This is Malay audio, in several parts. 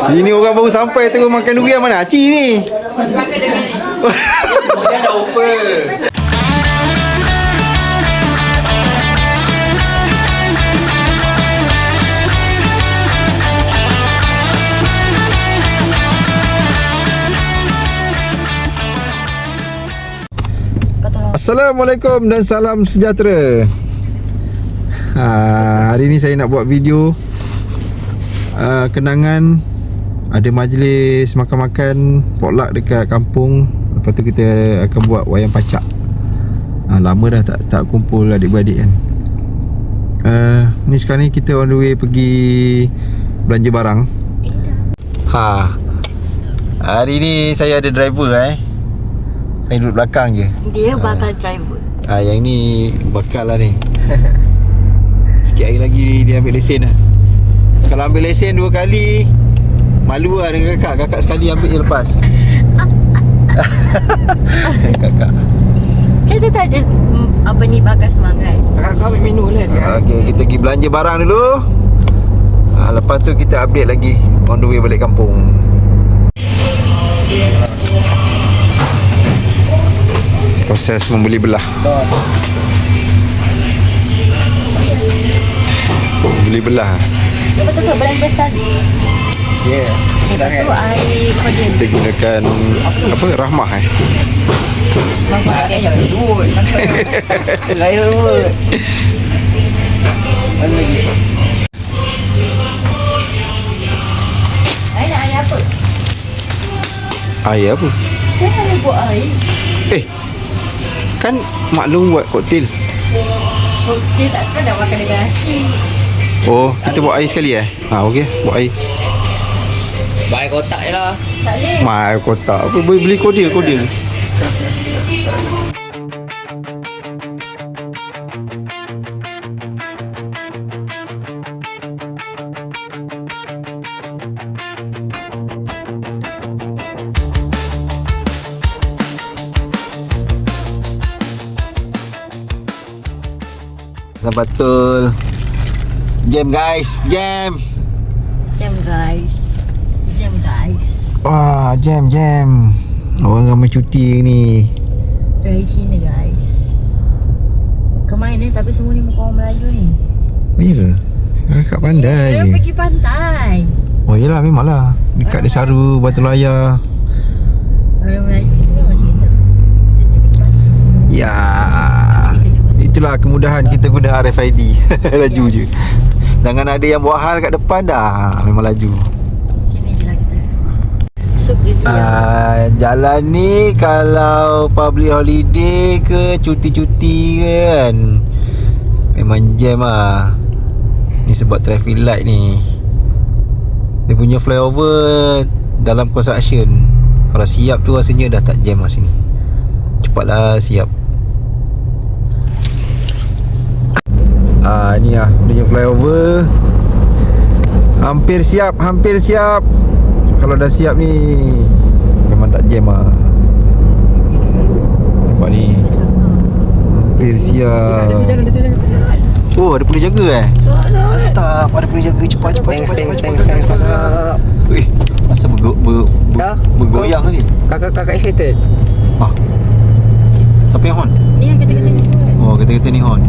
Sini orang baru sampai terus makan durian. Mana Aci ni? Dia ada offer. Assalamualaikum dan salam sejahtera. Hari ni saya nak buat video kenangan ada majlis makan-makan potluck dekat kampung. Lepas tu kita akan buat wayang pacak. Lama dah tak kumpul adik-beradik kan. Ni sekarang ni kita on the way pergi belanja barang. Hari ni saya ada driver Saya duduk belakang je. Dia bakal driver. Yang ni bakal lah ni. Sikit hari lagi dia ambil lesen lah. Kalau ambil lesen 2 kali, malu lah dengan kakak. Kakak sekali ambil je lepas. Kakak Kita tak ada bakal semangat. Kakak ambil menu lah. Okay, kita pergi belanja barang dulu. Lepas tu kita update lagi on the way balik kampung. Proses membeli belah. Beli belah. Betul-betul blend besar. Ya. Lepas tu air kodin. Kita gunakan apa? Rahmah Bagus agak je. Lain pun. Mana lagi? Air nak air apa? Air apa? Kenapa ni buat air? Kan maklum buat koktel. Dia takkan dah makan dengan nasi. Oh, kita buat air sekali okey, buat air. Baik kotak je lah. Tak boleh. Mai kotak. Apa boleh beli kodil. Betul. Jam guys, jam. Jam guys. Wah, jam. Orang ramai cuti ni. Dari China guys. Kemain tapi semua ni muka orang Melayu ni. Oh iya ke? Kakak pandai Dia je. pergi pantai. Oh iyalah, memang lah. Dekat Desaru, Batu Layar. Orang Melayu kita kan macam kita. Ya. Itulah kemudahan kita guna RFID. Laju je. Jangan ada yang buat hal kat depan dah. Memang laju. Sini je lah kita. So busy Jalan ni kalau public holiday ke cuti-cuti ke kan, memang jam lah. Ni sebab traffic light ni. Dia punya flyover dalam construction. Kalau siap tu rasanya dah tak jam lah sini. Cepatlah siap. Ni lah dia flyover. Hampir siap. Kalau dah siap ni memang tak jam lah. Nampak ni hampir siap. Oh, ada polis jaga Tak, ada polis jaga. Cepat. Weh, masa bergoyang tadi. Kakak excited. Siapa yang horn? Ni yang kata-kata ni semua kan? Oh, kata-kata ni horn.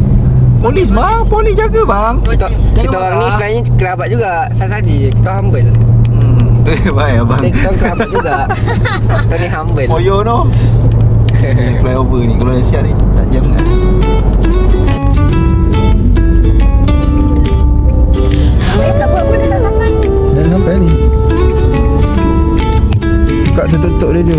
Polis bang, polis jaga bang. Kita orang ni sebenarnya kerabat juga. Sahaja kita humble. Baik abang. Kita kerabat juga. Kita ni humble. Poyo no. Flyover ni kalau dah siap ni tak jam kan. Tak buat pun dah sampai. Dah sampai ni. Buka tutup radio.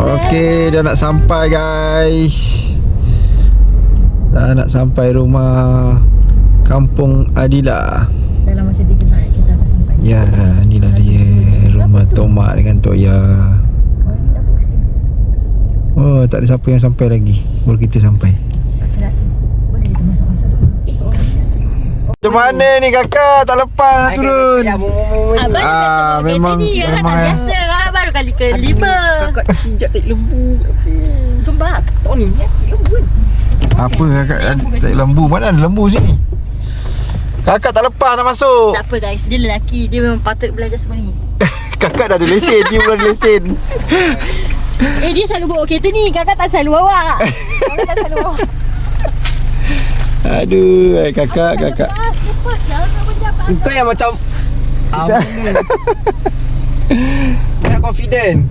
Okey, dah nak sampai guys. Dah nak sampai rumah Kampung Adila. Dalam masa 3 saat kita akan sampai. Ya, inilah dia rumah Tok Mak dengan Tok Ya. Oh, ni dah pusing. Oh, tak ada siapa yang sampai lagi. Baru kita sampai. Boleh kita masak-masak dulu. Macam mana ni kakak? Tak lepas nak turun. Abang memang tak biasa lah. Baru kali ke-5. Kakak pijak tak lembu. Sumpah. Tak ni tak lembu kan. Apa kakak tak lembu? Mana ada lembu sini? Kakak tak lepas nak masuk. Tak apa guys, dia lelaki. Dia memang patut belajar semua ni. Kakak dah ada lesen, dia belum ada lesen. Dia selalu bawa kereta ni. Kakak tak selalu bawa. Kakak tak selalu bawa. Aduh, kakak. Cepat lah. Kau yang macam tak confident.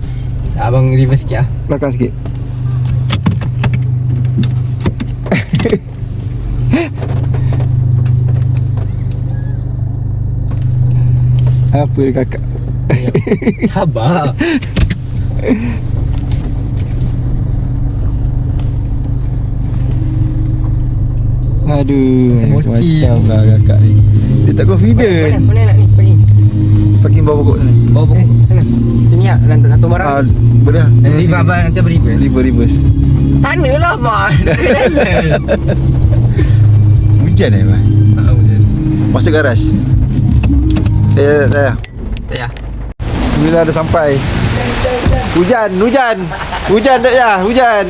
Abang reverse sikit lah. Belakang sikit. Apa dia kakak? Sabar. Aduh, Bocil. macam lah kakak ni. Dia tak confident. Mana nak ni? Pergi. Parking bawah pokok sana. Bawa pokok. Sana. Sini lah. Nak barang. Boleh lah. Nanti abang nanti beri. Reverse. Sana lah mak. Hujan bang? Tahu je. Masuk garas. Tak payah. Tak ya. Bila dah sampai. Hujan tak ya? Hujan.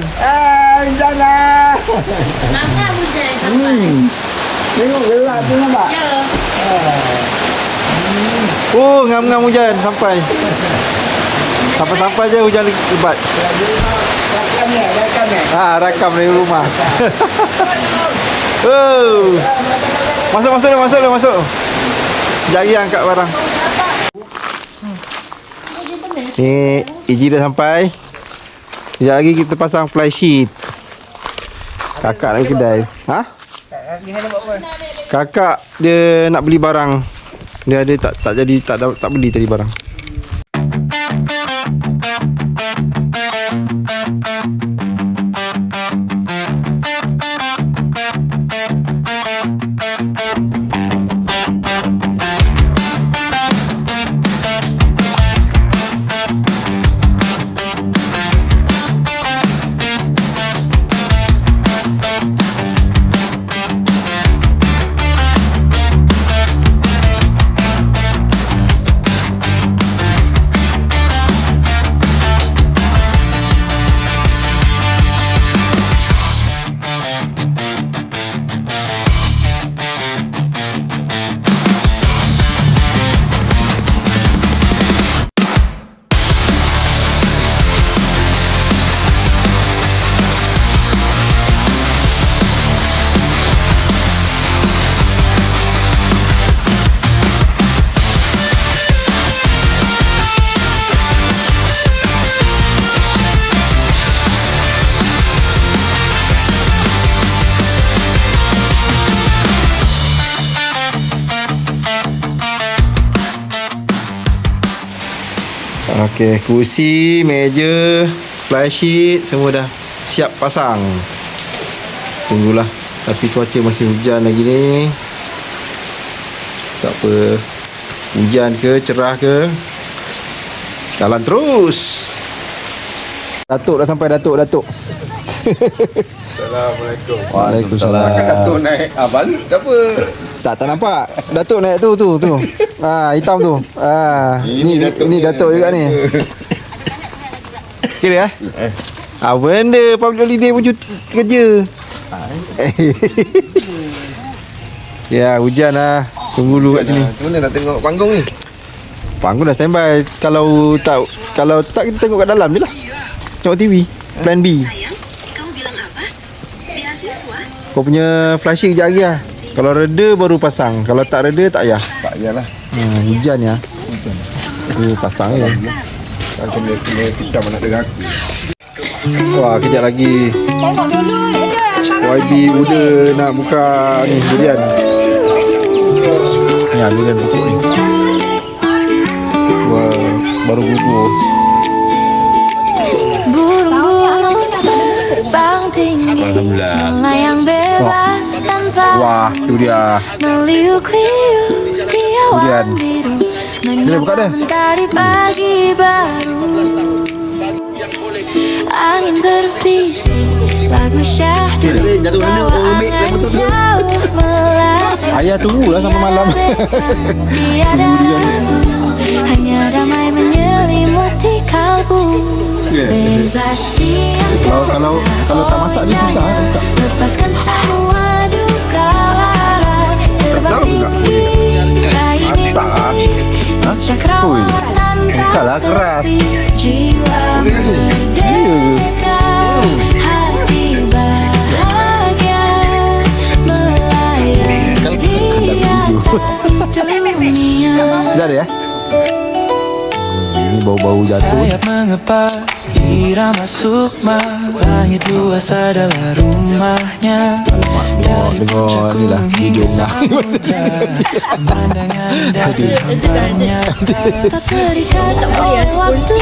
Hujan lah. Nampak hujan sampai. Tengok gelap tu nampak. Ya. Oh, ngam-ngam hujan sampai. Sampai je hujan lebat. Rakam dari rumah. Oh. Masuk. Jari angkat barang. Ni Iji dah sampai. Sekejap lagi kita pasang fly sheet. Kakak nak pergi kedai. Ha? Kakak dia nak beli barang. Dia tak beli tadi barang. Okey, kursi, meja, fly sheet semua dah siap pasang. Tunggulah. Tapi cuaca masih hujan lagi ni. Tak apa. Hujan ke, cerah ke, jalan terus. Datuk dah sampai, Datuk. Assalamualaikum. Waalaikumsalam. Datuk naik abang siapa? Tak nampak. Datuk naik tu. Hitam tu. Ini Datuk juga ni. Kira benda public holiday pun kerja. Ya, hujan lah. Tunggu dulu kat sini. Macam mana nak tengok panggung ni? Panggung dah standby. Kalau tak kita tengok kat dalam je lah. Tengok TV. Plan B. Sayang, kau bilang apa? Beasiswa? Kau punya flashing kejap lagi lah. Kalau reda baru pasang. Kalau tak reda tak payah. Tak payahlah. Hujan ya. Pasang je. Kau kena sikap anak dengan aku. Wah, kejap lagi. Tengok dulu. YB Uda nak buka ni durian. Ya, durian pokok ni. Wah, baru gugur. Burung-burung terbang tinggi, melayang bebas tanpa Wah, tu dia. meliuk-liuk di Durian. awan biru, Dia buka dah. mentari pagi baru. Angin berbisik, lagu syahdu, bawa angan jauh melaju. Ayah tunggulah sampai malam. Tiada ragu, hanya damai menyelimuti kalbu. Bebas diam Kalau tak masak dia susah tak? lepaskan semua duka lara, terbang tinggi raih mimpi cakrawala Bukan lah, keras. jiwa merdeka, hati bahagia melayang di atas dunia. Sudah ada ya? Ini bau-bau jatuh. Sayap mengepak, irama sukma, langit luas adalah rumahnya. Dengar ni lah video Samudra, pemandangan indah terhampanya. Tak terikat oleh waktu.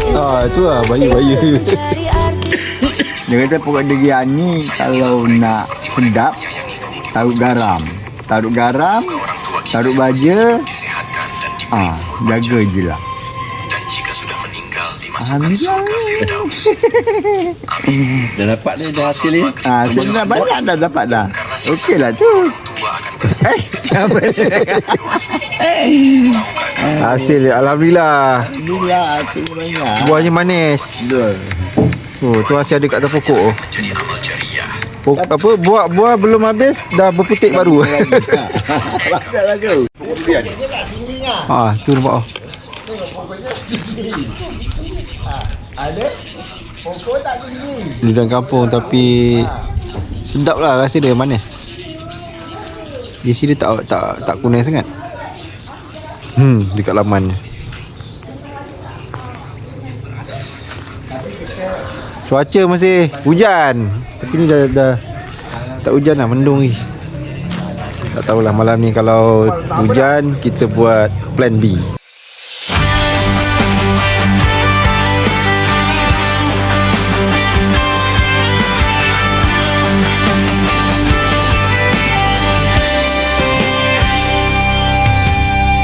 Itu lah bayi-bayi. Cari arti Dia kata pokok durian ni kalau nak sedap taruh garam. Taruh garam, taruh baja. Jaga je lah. Alhamdulillah. Dah dapat ni, dah hasil ni. Hasil dah banyak dah dapat dah. Okey lah tu. Hasil dia, Alhamdulillah. Alhamdulillah hasil banyak. Buahnya manis. Betul. Oh, tu masih ada kat atas pokok. Buah belum habis dah berputik baru. Banyak lah tu. Tu nampak. Ada pokok tak tinggi. Lidah kampung tapi sedap lah rasa dia, manis. Isi dia tak kuning sangat. Dekat laman. Cuaca masih hujan. Tapi ni dah tak hujan lah, mendung ni. Tak tahulah malam ni kalau hujan kita buat plan B.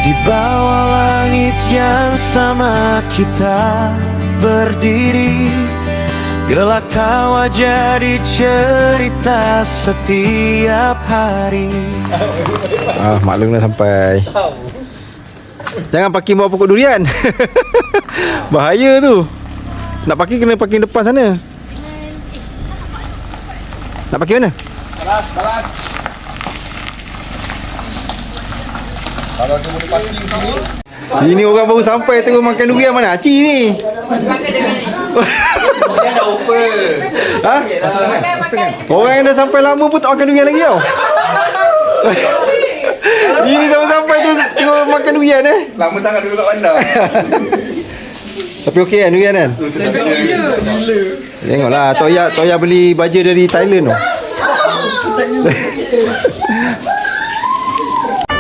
Di bawah langit yang sama kita berdiri, gelak tawa jadi cerita setiap hari. Maklum dah sampai. Jangan parking bawah pokok durian. Bahaya tu. Nak parking kena parking depan sana. Nak parking mana? Balas. Kalau dia boleh parking sini. Ini orang baru sampai terus makan durian, mana Aci ni? Dia dah open. Ha? Orang yang dah sampai lama pun tak makan durian lagi tau. Ini sampai-sampai tu terus makan durian Lama sangat dulu kat bandar. Tapi okey kan durian kan? Tengoklah Toya beli baja dari Thailand tu.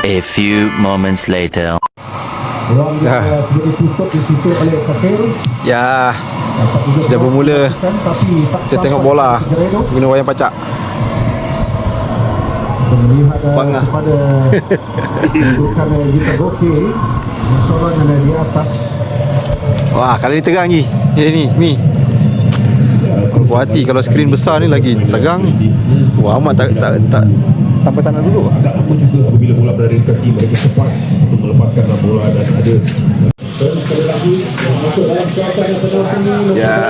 A few moments later. Ruang dia tidak ditutup di situ oleh kafir. Ya, sudah bermula. Kita tengok bola. Guna wayang pacak. Melihat Bangah. kepada bukan kita gokil sorang ada di atas. Wah, kali ni terang ni. Ni. Puas hati kalau skrin besar ni lagi terang. Wah, amat tak sampai tanah dulu. Tak lama juga apabila bola berada di kaki mereka cepat untuk melepaskan bola dan ada sekali lagi yang masuk dalam kawasan yang tengah ini. Ya,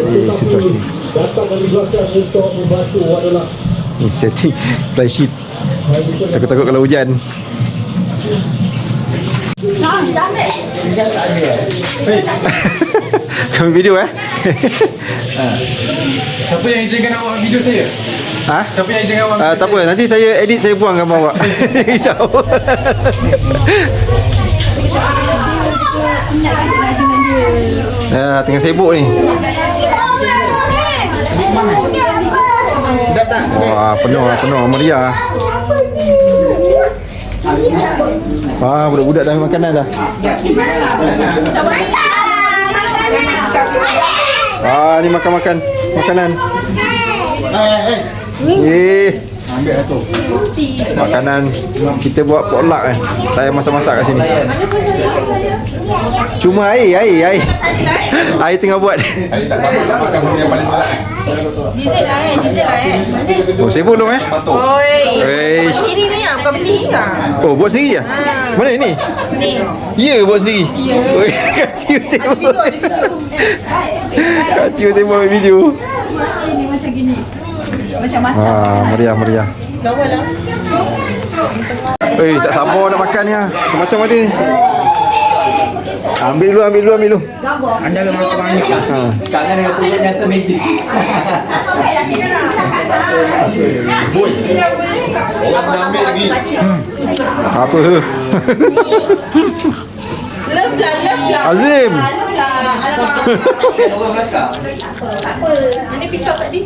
ini situasi. Datang dari belakang untuk membantu adalah Ni setting fly sheet. Takut-takut kalau hujan. Kami video Siapa yang izinkan awak video saya? Ha? Siapa yang izinkan awak? Tak apa, nanti saya edit, saya buang gambar awak. Risau. Tengah sibuk ni. Wah, penuh meriah. Budak-budak dah makanan dah. Ni makan makanan. Ambil satu. Makanan kita buat potluck Tak payah masak-masak kat sini. Cuma air. Air tengah buat. Saya tak sabar nak makan benda yang paling berat. Diesel lah. Oh, saya bolong Oi. Sendiri ni ah, bukan beli kan? Oh, buat sendiri ah? Mana ni? Ni. Ya, buat sendiri. Oi, Kak Tio saya buat. Kak Tio saya buat video. Ni macam gini. Macam-macam. Meriah. Tak sabar nak makan ni ah. Macam mana ni? Ambil dulu. Anda dah makan banyak lah. Kangen dengan punya nyata meja. Orang dah ambil lagi. Apa? Love lah. Azim. Ini pisau tadi.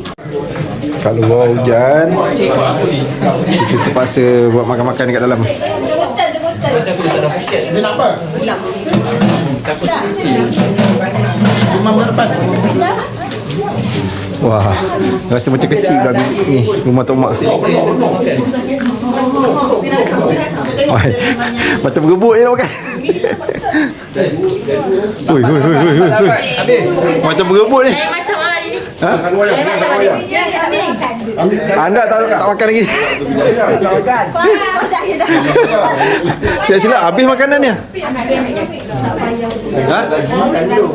Kalau luar hujan, kita terpaksa buat makan-makan dekat dalam. Wah, rasa macam kecil pula ni rumah Tok Mak. Wah, macam berebut je nak makan. Oi. Macam berebut ni. Macam hari ni. Ha? Anda tak makan lagi. Silap-silap habis makanan ni. Ha?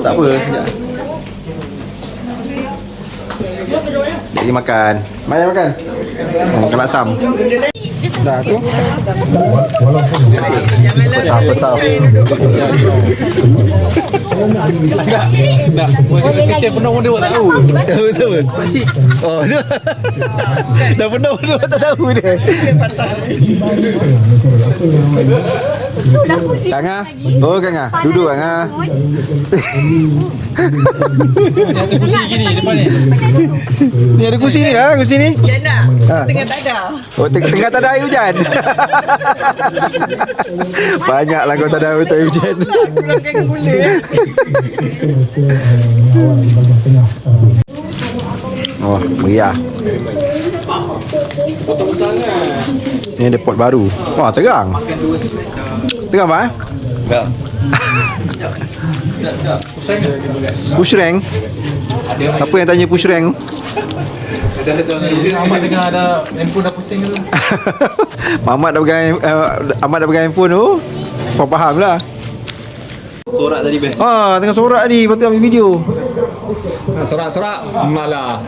Tak apa, sekejap. Jadi makan. Mari makan. Makan asam. Dah tu. Pesah. Nak kesian penuh pun dia tak tahu. Betul. Oh, dah penuh tak tahu dia. Kanga. Oh, Kanga. Duduk Kanga. Ni ada kursi gini depan ni. Ni ada kursi ni lah, kursi ni. Jana. Tengah dada. Oh, tengah tak ada air hujan. Banyaklah kau tak ada air hujan. Oh, meriah. Ni ada pot baru. Wah, terang. Terang apa? Tak. Push rank. Siapa yang tanya push rank? Ahmad tengah ada handphone dah pusing tu. Ahmad dah pegang handphone tu. Kau faham lah. Sorak tadi best. Tengah sorak ni. Lepas tu ambil video. Sorak malah.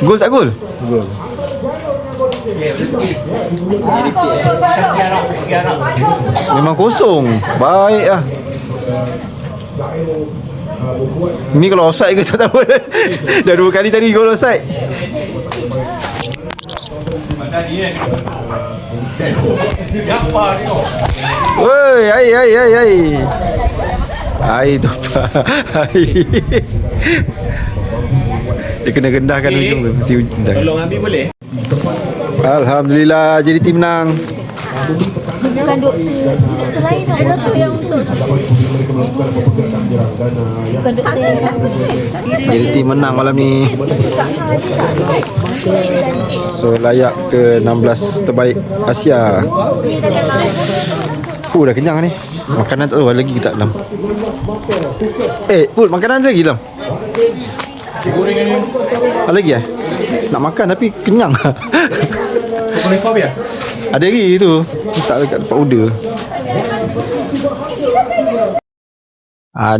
Gol tak gol? Gol. Memang kosong. Baik lah. Ni kalau offside ke tak tahu. Dah 2 kali tadi gol offside. Oi, ai. Ai tu apa? Dia kena rendahkan ujung tu. Mesti ujung. Tolong ambil boleh? Alhamdulillah jadi tim menang. Bukan doktor lain nak doktor yang untuk bukan doktor yang sama. Jadi tim menang malam ni. So layak ke 16 terbaik Asia. Dah kenyang ni. Makanan tak tahu ada lagi tak dalam. Pul, makanan ada lagi dalam? Gorengan ni. Ada lagi nak makan tapi kenyang. Kau boleh kau biar? Ada lagi tu. Tak dekat tempat order.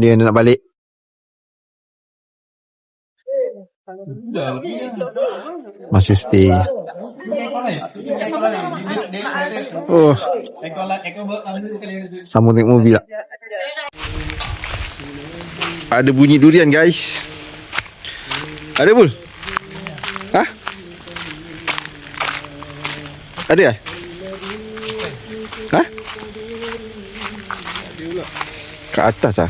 Dia nak balik. Masih stay. Oh. Sambung tengok movie lah. Ada bunyi durian guys. Ada Bul? Ada Kat atas lah.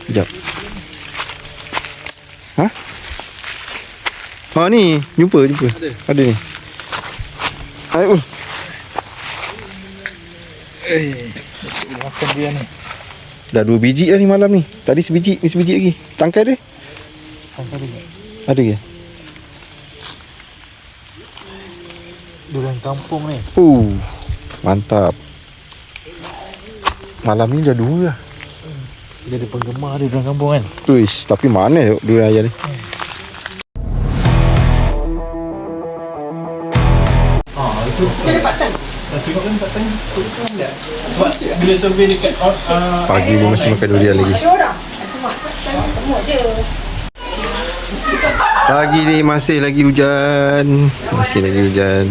Sekejap. Ni Jumpa Ada ni. Ayo Bul. Makan dia ni. Dah 2 biji dah ni malam ni. Tadi sebiji, ni sebiji lagi. Tangkai dia? Ada ke? Durian kampung ni. Mantap. Malam ni dah 2 lah. Dia ada penggemar dia dalam kampung kan. Uish, tapi mana durian ayah ni? Itu kita dapat tan. Tengok kan tak tak. Sebab bila survey dekat Pagi ni masih makan durian lagi. Pagi ni masih lagi hujan. Masih lagi hujan.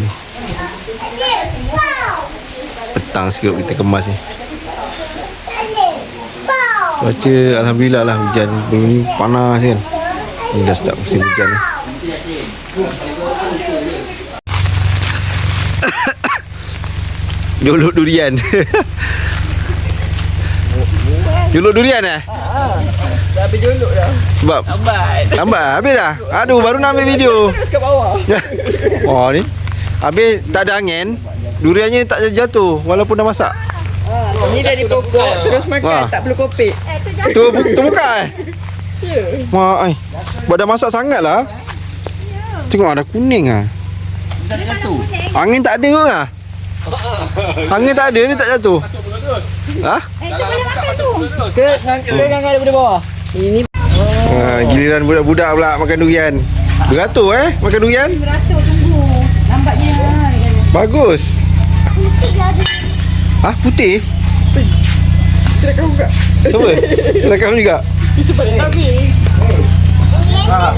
Petang sikit kita kemas ni. Cuaca alhamdulillah lah hujan. Belum ni panas kan. Ni dah start musim hujan ni. Jolok durian. Jolok durian eh? Dah habis jolok dah. Sebab lambat habis dah. Aduh, baru nak ambil video. Terus kat bawah. Oh ni. Habis tak ada angin. Duriannya tak jatuh walaupun dah masak. Ni dari pokok terus makan, tak perlu kopek. Tu buka Mak ai. Buat dah masak sangat lah. Tengok ada kuning ah. Angin tak ada ke ah? Angin tak ada ni tak jatuh. Ha? Tu boleh makan tu. Ke jangan daripada bawah. Ini Giliran budak-budak pula makan durian. Beratur makan durian. Beratur tunggu. Lambatnya. Bagus. Putih lah dia. Ah, putih? rekam juga. Siapa? Rekam juga? Itu balik habis. Ha.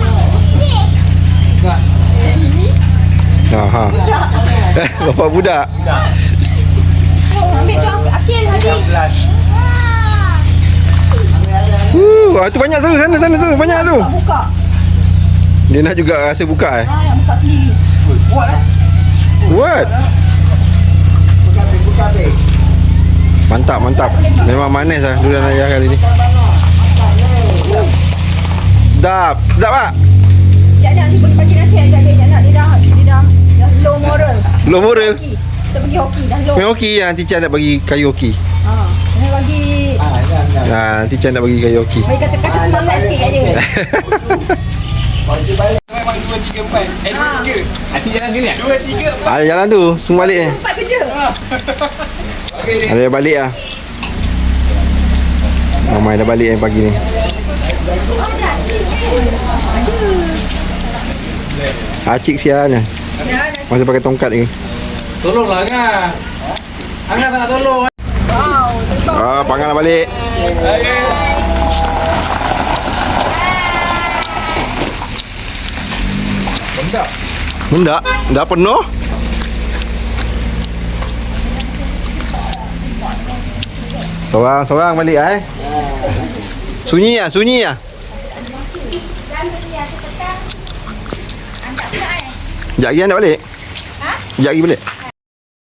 Bapak budak. Ambil tu Akil Haji. Tu banyak tu, sana tu, banyak tu. Buka. Dia nak juga rasa buka Yang buka sendiri. What? Mantap. Memang manis lah durian ayah kali ni. Sedap tak? Jangan nanti bagi nasihat dia dah low moral. Low moral? Kita pergi hoki dah low. Main hoki lah, nanti Chan nak bagi kayu hoki. Jangan bagi Nanti Chan nak bagi kayu hoki. bagi kata-kata semangat sikit kat dia. Memang 2, 3, 4. 2, 3. Asyik jalan sini 2, 3, 4. Ada jalan tu, semua balik ni. Tempat kerja. Ada yang balik lah. Mamai dah balik yang pagi ni. Acik sian. Masih pakai tongkat ni. Tolonglah Angah. Angah tak nak tolong. Pangan dah balik. Benda dah penuh. Seorang balik Sunyi lah. Sekejap lagi anda balik? Sekejap lagi balik?